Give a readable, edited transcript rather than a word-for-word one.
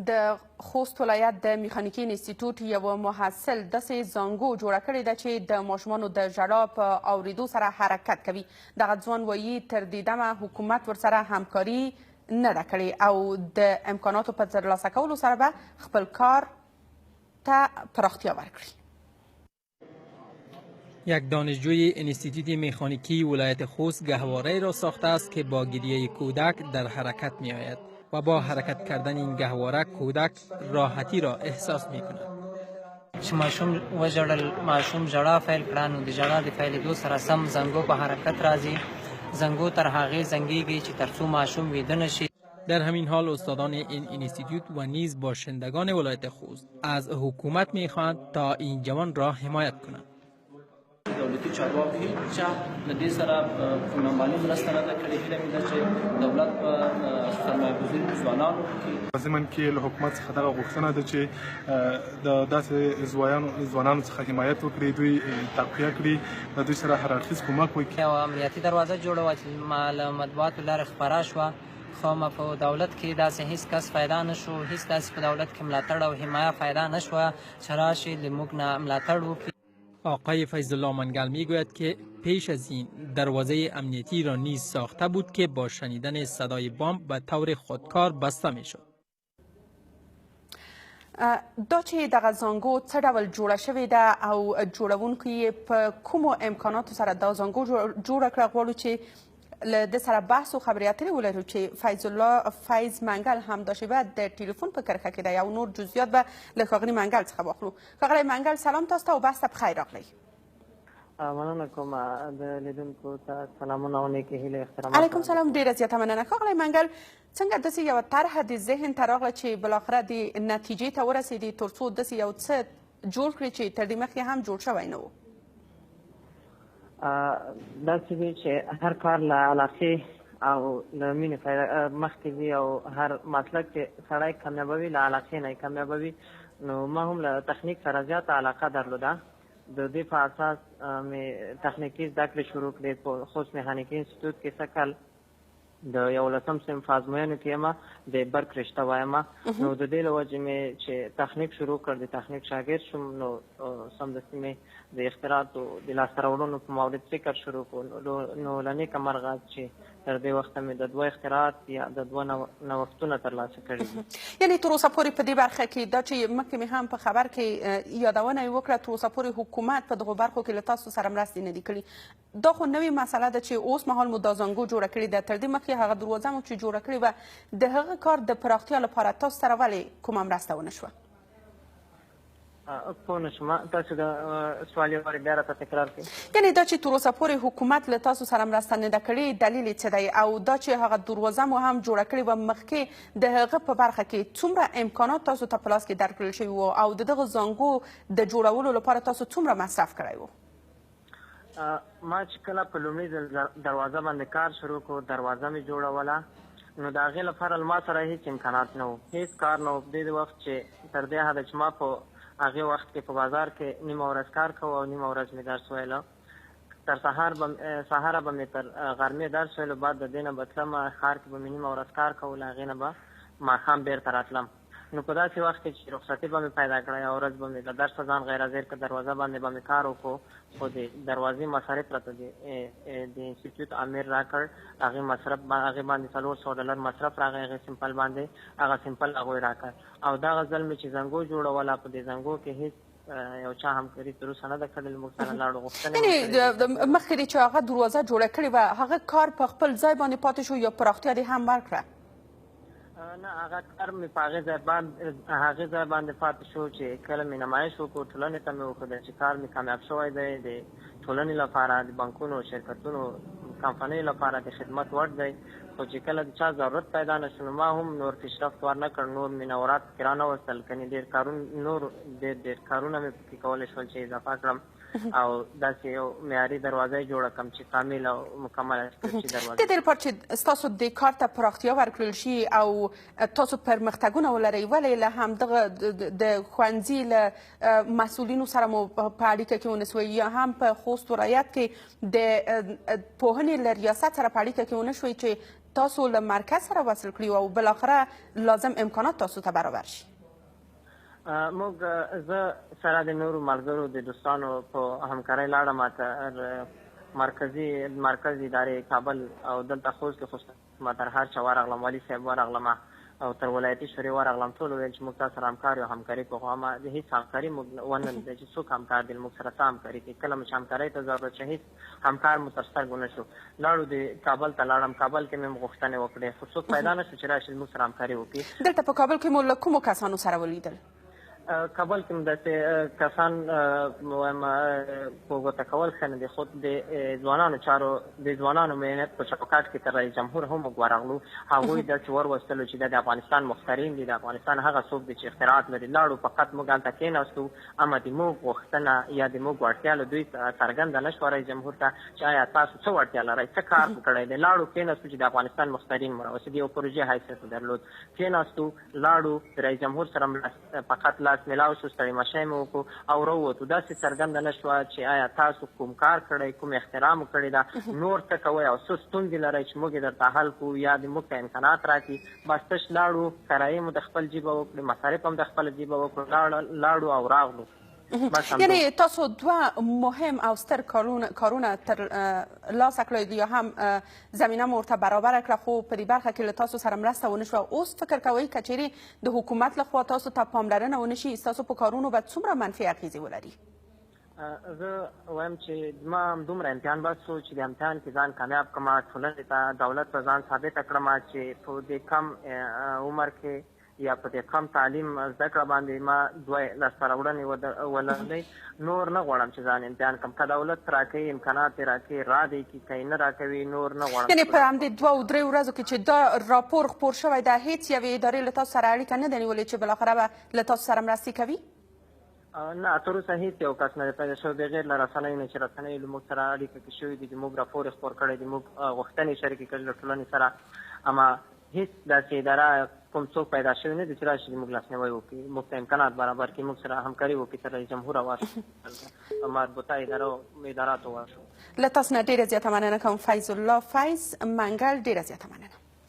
د خوست ولایت د میخانیکي انسټیټیوټ یو محصل داسې زانګو جوړه کړې ده چې د ماشومانو د ژړا په اورېدو سره حرکت کوي. دغه ځوان وایي تر دې دمه حکومت ورسره همکاري نه ده کړې او د امکاناتو په ترلاسه کولو سره به خپل کار ته پراختیا ورکړي. یک دانشجوی انستیتوت مکانیکی ولایت خوست گهواره را ساخته است که با گریه کودک در حرکت می آید و با حرکت کردن این گهواره کودک راحتی را احساس می کند. چې ماشوم وژړل، ماشوم ژړا پیل کړه، نو د ژړا د پیلېدو سره سم زنګو په حرکت راځي. زنګو تر هغې زنګېږي چې تر څو ماشوم ویده نشي. در همین حال استادان این انستیتوت و نیز باشندگان ولایت خوست از حکومت می خواهند تا این جوان را حمایت کنند. دولتي چارواکو هیڅ چا له دې سره په نامعلوم مرسته نه ده کړې. هیله مې ده چې دولت په سرمایه‌ګذاري ځوانانو کې ضمن کې له حکومت څخه دغه غوښتنه ده چې د داسې ځوانانو څخه حمایت وکړي، دوی تقویه کړي، د دوی سره هر اړخیز کومک وکړي. یو امنیتي دروازه جوړوه چې له مطبوعاتو لارې خپره شوه، خو په دولت کې داسې هیڅ کس پیدا نه شو، هیڅ کس په دولت کې ملاتړ او حمایه پیدا نه شوه چې راشي له موږ نه ملاتړ وکړي. آقای فیض الله منگل می گوید که پیش از این دروازه امنیتی را نیز ساخته بود که با شنیدن صدای بمب به طور خودکار بسته می شد. دا چې دغه زانګو څه ډول جوړه شوې ده او جوړونکو یې په کومو امکاناتو سره دا زانګو جوړه کړه، غواړو چې له ده سره بحث و خبرې اترې ولرو چې فیض منگل هم دا شیبه د ټلیفون په کرښه کې دی او نور جزئیات به له ښاغلي منگل څخه واخلو. ښاغلی منگل سلام تاسو ته او بحث ته پخیر راغلی. مننه کوم د لیدونکو ته سلامونه او نیکې هیلې احترامات. علیکم سلام، ډېره زیاته مننه. ښاغلی منگل څنګه داسې یوه طرحه د ذهن ته راغله چې بالاخره د نتیجې ته ورسېدې تر څو داسې یو څه جوړ کړې چې تر دې مخکې هم جوړ شوی نه و؟ داسې وي چې هر کار له علاقې او له مینې مخکې ځي او هر مسلک چې سړی کامیابوي له علاقې نه یې کامیابوي. نو ما هم له تخنیک سره زیاته علاقه درلوده. د دې په اساس مې تخنیکي زده کړې شروع کړې په خوست میخانیکي انسټیټیوټ کې څه کال د 11م صنف ازموینو کې یم، د برق رشته وایم. نو د دې له وجې مې چې تخنیک شروع کړ، د تخنیک شاګرد شوم، نو سمدستي مې د اختراعاتو د لاسته راوړنو په مورد فکر شروع کړو. نو له نیکه مرغه چې تر دې وخته مې د 2 اختراعات یا د 2 نوښتونه ترلاسه کړي دي. یعنې تر اوسه پورې په دې برخه کې دا چې مخکې مې هم په خبر کې یادونه یې وکړه، تر اوسه پورې حکومت په دغو برخو کې له تاسو سره مرستې نه دي کړي. دا خو نوې مسله ده چې اوس مهال مو دا زانګو جوړه کړې ده. تر دې مخکې هغه دروازه مو چې جوړه کړې وه، د هغه کار د پراختیا لپاره تاسو سره ولې کومه مرسته ونه شوه؟ پوه نه شوم، تاسو د سوال یې وارې بیا راته تکرار کړئ. یعنې دا چې تر اوسه پورې حکومت له تاسو سره مرسته نه ده کړې، دلیل یې څه دی؟ او دا چې هغه دروازه مو هم جوړه کړې وه، مخکې د هغه په برخه کې څومره امکانات تاسو ته په لاس کې درکړل شوي وو او د دغه زانګو د جوړولو لپاره تاسو څومره مصرف کړی و؟ ما چې کله په لومړي ځل دروازه باندې کار شروع کړو، دروازه مې جوړوله، نو د هغې لپاره له ما سره هېڅ امکانات نه و، هېڅ کار نه و. په دې وخت چې تر دې حده چې ما په هغې وخت کې په بازار کې نیمه ورځ کار کوو او نیمه ورځ مې درس ویله. تر سهاره به مې تر غرمې درس ویلو، بعد د دې نه به تلم ښار کې به مې نیمه ورځ کار کوو، له هغې نه به ماښام بېرته راتلم. نو په داسې وخت کې چې رخصتي به مې پیدا کړه، یوه ورځ به مې له درسه ځان غیر حاضر کړه، دروازه باندې به مې کار وکړو، خو د دروازې مصارف راته د انسټیټیوټ امیر راکړ. هغې باندې $400 مصرف راغی، هغې سمپل باندې هغه سمپل هغوی راکړ. او دغه ځل مې چې زنګو جوړوله، په دې زنګو کې هېڅ یو چا همکاري تر اوسه نه ده کړې، موږ سره لاړو غوښتنې یعنې مخکې چې هغه دروازه جوړه کړې وه، هغه کار په خپل ځای باندې پاتې شو یا پراختیا دې هم ورکړه؟ نه، هغه کار مې په هغې ځای باندې پاتې شو چې کله مې نمایش وکړو، ټولنې ته مې وښودل چې کار مې کامیاب شوی دی، د ټولنې لپاره، د بانکونو، شرکتونو، کمپنیو لپاره د خدمت وړ دی. خو چې کله د چا ضرورت پیدا نه شو، نو ما هم نور پیشرفت ورنه کړ، نور مې نورات پکې رانه وستل، کنې ډېر کارونه مې پکې کولی شول چې اضافه کړم. او داسې یو معیاري دروازه یې جوړه کړم چې کامل او مکمله دروازه. د دې لپاره چې ستاسو د کار ته پراختیا ورکړل شي او تاسو پرمختګونه ولرئ، ولې له همدغه د ښوونځي له مسؤلینو سره مو په اړیکه کې ونسوئ یا هم په خوست ولایت کې د پوهنې له ریاست سره په اړیکه کې ونه شوئ چې تاسو له مرکز سره وصل کړي او بالاخره لازم امکانات تاسو ته برابر شي؟ موږ زه سره د نورو ملګرو د دوستانو په همکارۍ لاړم تر مرکز ادارې کابل او دلته خوست کې ما تر هر چا ورغلم، والي صاحب ورغلم او تر ولایتي شورې ورغلم. ټولو ویل چې موږ تاسو سره همکار یو، همکاري کوو. اما د هېڅ همکاري موږ ونه لیده چې څوک همکار دي موږ سره څه همکاري کوي. کله مو چې همکارۍ ته ضرورت شي هېڅ همکار مو تر سترګو نه شو. لاړو د کابل ته لاړم، کابل کې مې غوښتنې وکړې خو څوک پیدا نه شو چې راشي موږ سره همکاري وکړي. دلته په کابل کې مو له کومو کسانو سره ولیدل؟ کابل کې داسې کسان وایم په ګوته کول ښه نه دي، خو د ځوانانو چارو د ځوانانو مهنت په چوکاټ کې تر رئیس جمهور هم موږ ورغلو. هغوی داسې وروستلو چې د افغانستان مخترین دي، د افغانستان هغه څوک دي چې اختراعات لري. لاړو فقط موږ هلته کېناستو، اما د موږ غوښتنه یا د موږ وړتیا له دوی څرګنده نه شوه رئیس جمهور ته چې آیا تاسو څه وړتیا لرئ، څه کار مو کړی دی. لاړو کېناستو چې د افغانستان مخترین مو راوستي، د یو پروژې حیثیت درلود. کېناستو لاړو د رئیس جمهور سره فقط لاس میلاو شو، ستړي مشی مې وکړو او راووتو. داسې څرګنده نه شوه چې آیا تاسو کوم کار کړی، کوم اختراع مو کړې ده، نور څه کوئ او څه ستونزې لرئ چې موږ یې درته حل کړو یا د موږ ته امکانات راکړي. بس تش لاړو، کرایې مو د خپل جیبه وکړې، مصارف هم د خپله جیبه وکړو، لاړو او راغلو. یعنی تاسو دوه مهم او ستر کارونه تر لاسه کړئ یا هم زمینه مو ورته برابره کړه، خو په دې برخه کې له تاسو سره مرسته ونه شوه. اوس فکر کوئ که چیرې د حکومت لخوا تاسو ته پاملرنه ونه شي، ستاسو په کارونو به څومره منفي اغیزې ولري؟ زه وایم چې ما همدومره امتحان بس شو چې د امتحان کې ځان کامیاب کړم، ټولنې ته دولت ته ځان ثابته کړم چې په دې کم عمر کې یا په دې کم تعلیم زده کړه باندې ما دوه لاسته راوړنې ولرلې. نور نه غواړم چې ځان امتحان کړم. که دولت راکوي امکانات یې راکوي را دی کړي، که یې نه راکوي نور نه غواړم. یعنې په همدې دوه درې ورځو کې چې دا راپور خپور شوی ده، هېڅ یوې ادارې له تاسو سره اړیکه نه ده نیولې چې بالاخره به له تاسو سره مرستې کوي؟ نه، تر اوسه هېڅ یو کس نه دی پیدا شوی بغیر له رسنیو نه چې رسنیو له موږ سره اړیکه کې شوي دي، موږ راپور یې خپور کړی دی، موږ غوښتنې شریکې کړي له ټولنې سره. اما هېڅ داسې اداره کوم څوک پیدا شوی نه دی چې راشي موږ لاسنیوی وکړي، موږ ته امکانات برابر کړي، موږ سره همکاري وکړي، تر رئیس جمهور په مربوطه اداراتو ورشو. له تاسو نه ډېره زیاته مننه کوم فیض الله فیض منګل، ډېره زیاته مننه.